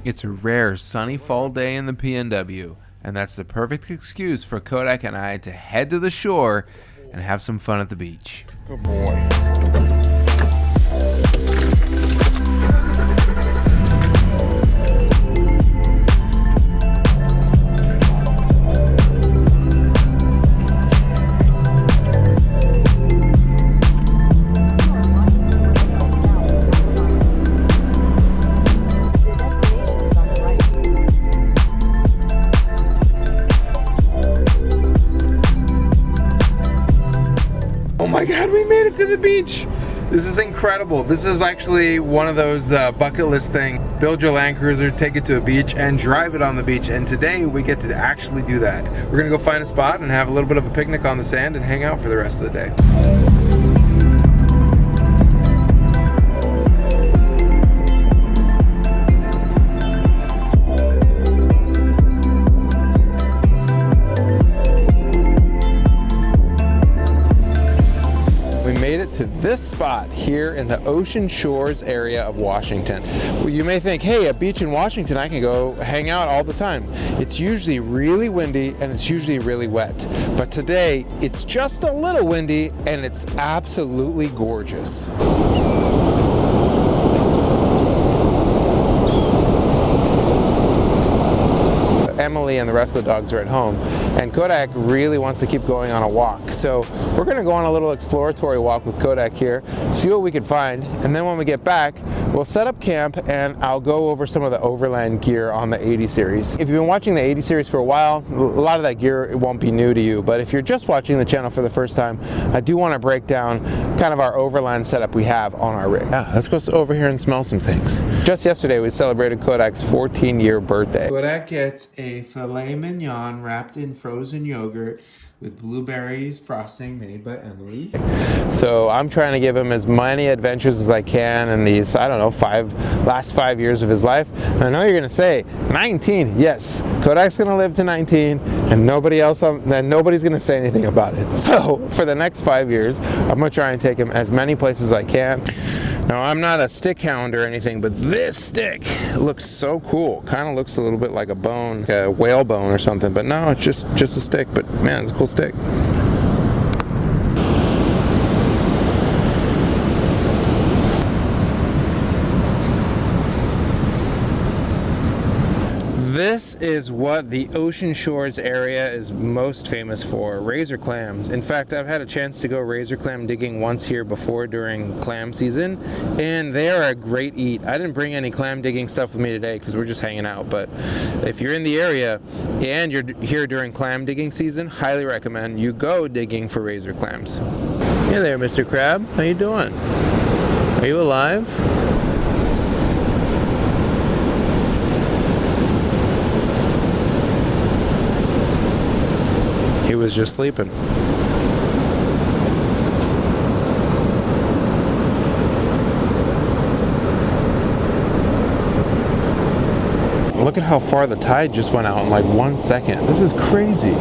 It's a rare sunny fall day in the PNW, and that's the perfect excuse for Kodak and I to head to the shore and have some fun at the beach. Good boy. Oh my god, we made it to the beach! This is incredible. This is actually one of those bucket list things. Build your Land Cruiser, take it to a beach, and drive it on the beach. And today we get to actually do that. We're gonna go find a spot and have a little bit of a picnic on the sand and hang out for the rest of the day. Made it to this spot here in the Ocean Shores area of Washington. Well, you may think, hey, a beach in Washington, I can go hang out all the time. It's usually really windy and it's usually really wet. But today, it's just a little windy and it's absolutely gorgeous. Emily and the rest of the dogs are at home, and Kodak really wants to keep going on a walk. So we're going to go on a little exploratory walk with Kodak here, see what we can find, and then when we get back, we'll set up camp and I'll go over some of the Overland gear on the 80 series. If you've been watching the 80 series for a while, a lot of that gear it won't be new to you, but if you're just watching the channel for the first time, I do want to break down kind of our Overland setup we have on our rig. Yeah, let's go over here and smell some things. Just yesterday we celebrated Kodak's 14-year birthday. Kodak gets a filet mignon wrapped in frozen yogurt with blueberries frosting made by Emily. So I'm trying to give him as many adventures as I can in these, I don't know, last 5 years of his life. And I know you're gonna say, 19, yes, Kodak's gonna live to 19 and nobody's gonna say anything about it. So for the next 5 years, I'm gonna try and take him as many places as I can. Now, I'm not a stick hound or anything, but this stick looks so cool. Kind of looks a little bit like a bone, like a whale bone or something, but no, it's just a stick, but man, it's a cool stick. This is what the Ocean Shores area is most famous for, razor clams. In fact, I've had a chance to go razor clam digging once here before during clam season, and they are a great eat. I didn't bring any clam digging stuff with me today because we're just hanging out, but if you're in the area and you're here during clam digging season, highly recommend you go digging for razor clams. Hey there, Mr. Crab. How you doing? Are you alive? He was just sleeping. Look at how far the tide just went out in like 1 second. This is crazy.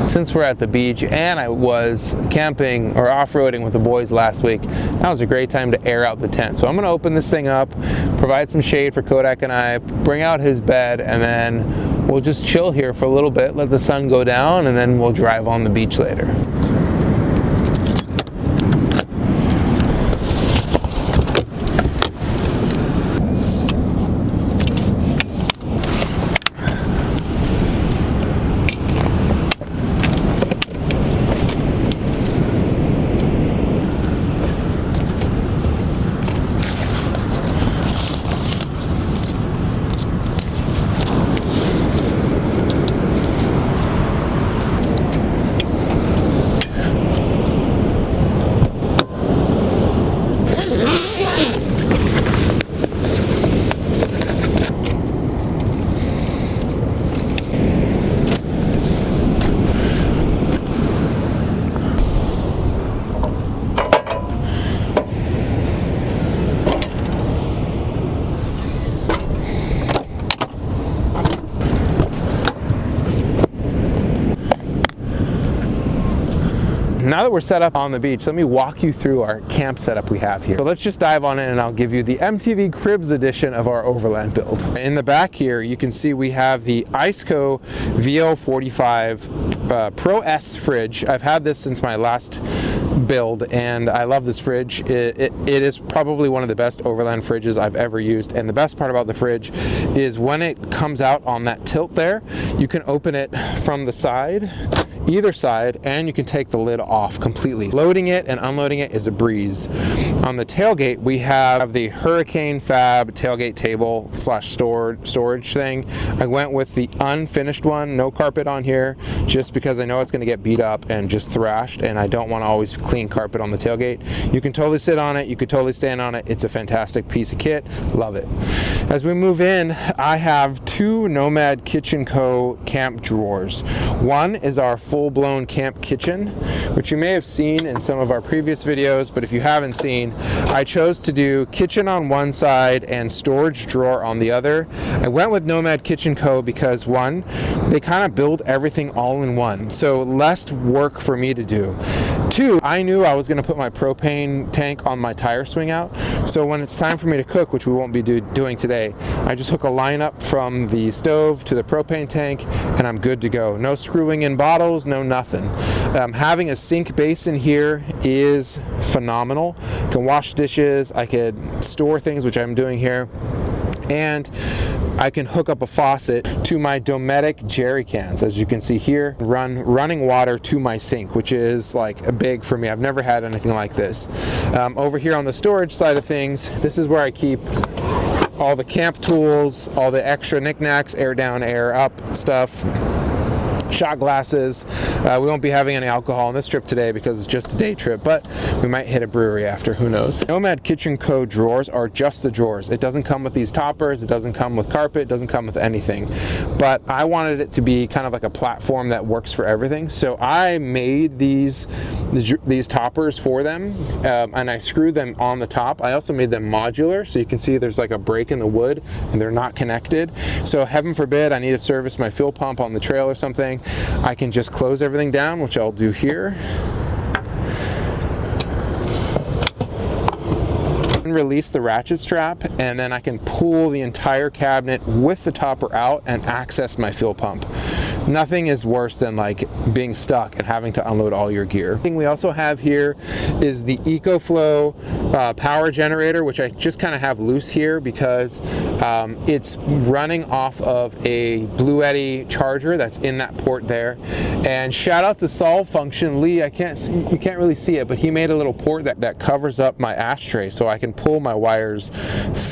Since we're at the beach and I was camping or off-roading with the boys last week, that was a great time to air out the tent. So I'm gonna open this thing up, provide some shade for Kodak and I, bring out his bed, and then we'll just chill here for a little bit, let the sun go down, and then we'll drive on the beach later. now that we're set up on the beach, let me walk you through our camp setup we have here. So let's just dive on in and I'll give you the MTV Cribs edition of our Overland build. In the back here, you can see we have the ICECO VO45 Pro S fridge. I've had this since my last build and I love this fridge. It is probably one of the best Overland fridges I've ever used, and the best part about the fridge is when it comes out on that tilt there, you can open it from the side, either side, and you can take the lid off completely. Loading it and unloading it is a breeze. On the tailgate, we have the Hurricane Fab tailgate table slash storage thing. I went with the unfinished one, no carpet on here, just because I know it's going to get beat up and just thrashed, and I don't want to always clean carpet on the tailgate. You can totally sit on it, you could totally stand on it. It's a fantastic piece of kit, love it. As we move in, I have two Nomad Kitchen Co. camp drawers. One is our full-blown camp kitchen, which you may have seen in some of our previous videos, but if you haven't seen, I chose to do kitchen on one side and storage drawer on the other. I went with Nomad Kitchen Co. because one, they kind of build everything all in one, so less work for me to do. Two, I knew I was going to put my propane tank on my tire swing out, so when it's time for me to cook, which we won't be doing today, I just hook a line up from the stove to the propane tank and I'm good to go. No screwing in bottles, no nothing. Having a sink basin here is phenomenal. I can wash dishes, I could store things, which I'm doing here, and I can hook up a faucet to my Dometic jerry cans. As you can see here, running water to my sink, which is like a big for me. I've never had anything like this. Over here on the storage side of things, this is where I keep all the camp tools, all the extra knickknacks, air down, air up stuff, shot glasses. We won't be having any alcohol on this trip today because it's just a day trip, but we might hit a brewery after, who knows. Nomad Kitchen Co. drawers are just the drawers. It doesn't come with these toppers, it doesn't come with carpet, it doesn't come with anything. But I wanted it to be kind of like a platform that works for everything, so I made these toppers for them, and I screwed them on the top. I also made them modular, so you can see there's like a break in the wood and they're not connected. So heaven forbid I need to service my fuel pump on the trail or something, I can just close everything down, which I'll do here. Release the ratchet strap, and then I can pull the entire cabinet with the topper out and access my fuel pump. Nothing is worse than like being stuck and having to unload all your gear. The thing we also have here is the EcoFlow power generator, which I just kind of have loose here because it's running off of a Bluetti charger that's in that port there. And shout out to Solve Function Lee. You can't really see it, but he made a little port that covers up my ashtray, so I can pull my wires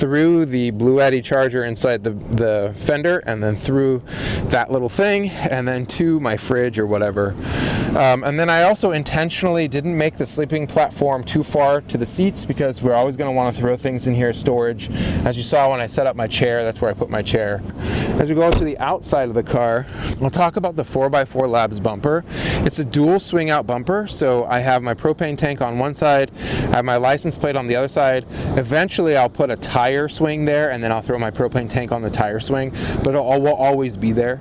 through the Bluetti charger inside the fender, and then through that little thing, and then to my fridge or whatever. And then I also intentionally didn't make the sleeping platform too far to the seats because we're always going to want to throw things in here as storage. As you saw when I set up my chair, that's where I put my chair. As we go to the outside of the car, we'll talk about the 4x4 Labs bumper. It's a dual swing out bumper, so I have my propane tank on one side, I have my license plate on the other side. Eventually I'll put a tire swing there, and then I'll throw my propane tank on the tire swing, but it will always be there.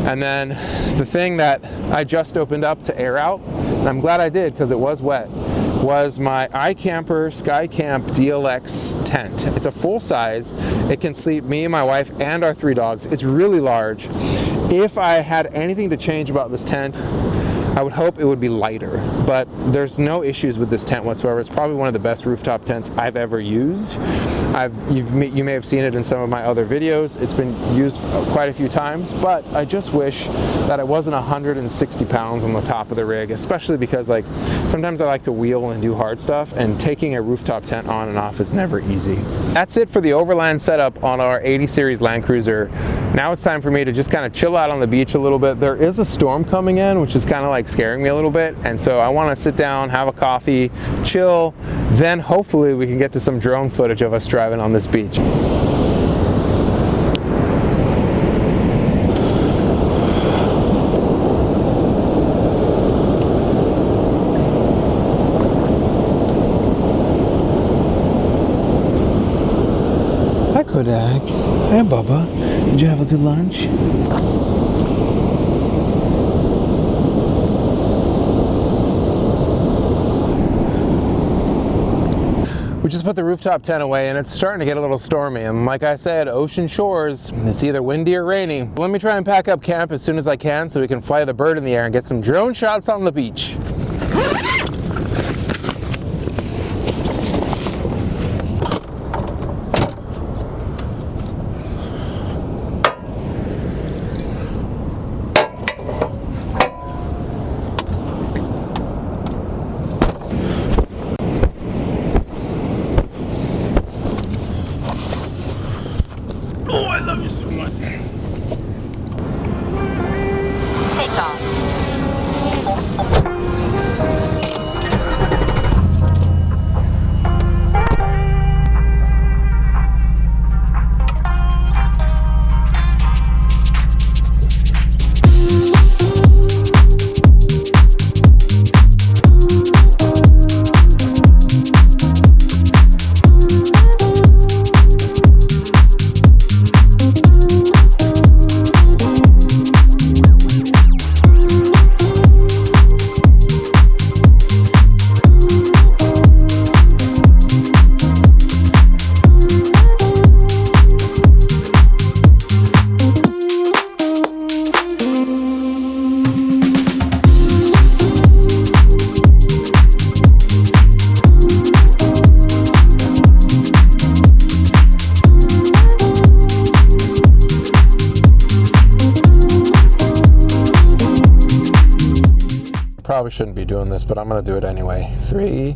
And then the thing that I just opened up to air out, and I'm glad I did because it was wet, was my iCamper SkyCamp DLX tent. It's a full size. It can sleep me, my wife, and our 3 dogs. It's really large. If I had anything to change about this tent, I would hope it would be lighter, but there's no issues with this tent whatsoever. It's probably one of the best rooftop tents I've ever used. You may have seen it in some of my other videos. It's been used quite a few times, but I just wish that it wasn't 160 pounds on the top of the rig, especially because like sometimes I like to wheel and do hard stuff, and taking a rooftop tent on and off is never easy. That's it for the Overland setup on our 80 series Land Cruiser. Now it's time for me to just kind of chill out on the beach a little bit. There is a storm coming in, which is kind of like scaring me a little bit, and so I want to sit down, have a coffee, chill, then hopefully we can get to some drone footage of us driving on this beach. Hi Kodak. Hi Bubba. Did you have a good lunch? We just put the rooftop tent away and it's starting to get a little stormy. And like I said, ocean shores, it's either windy or rainy. Let me try and pack up camp as soon as I can so we can fly the bird in the air and get some drone shots on the beach. Oh, I love you so much. Take off. Probably shouldn't be doing this, but I'm gonna do it anyway. 3,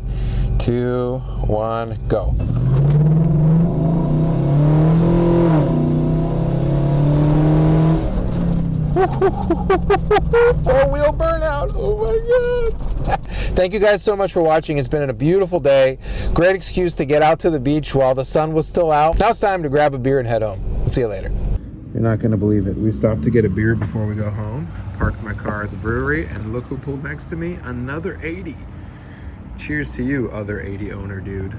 2, 1, go. Four-wheel burnout, oh my God. Thank you guys so much for watching. It's been a beautiful day. Great excuse to get out to the beach while the sun was still out. Now it's time to grab a beer and head home. See you later. You're not gonna believe it. We stopped to get a beer before we go home, parked my car at the brewery, and look who pulled next to me, another 80. Cheers to you, other 80 owner dude.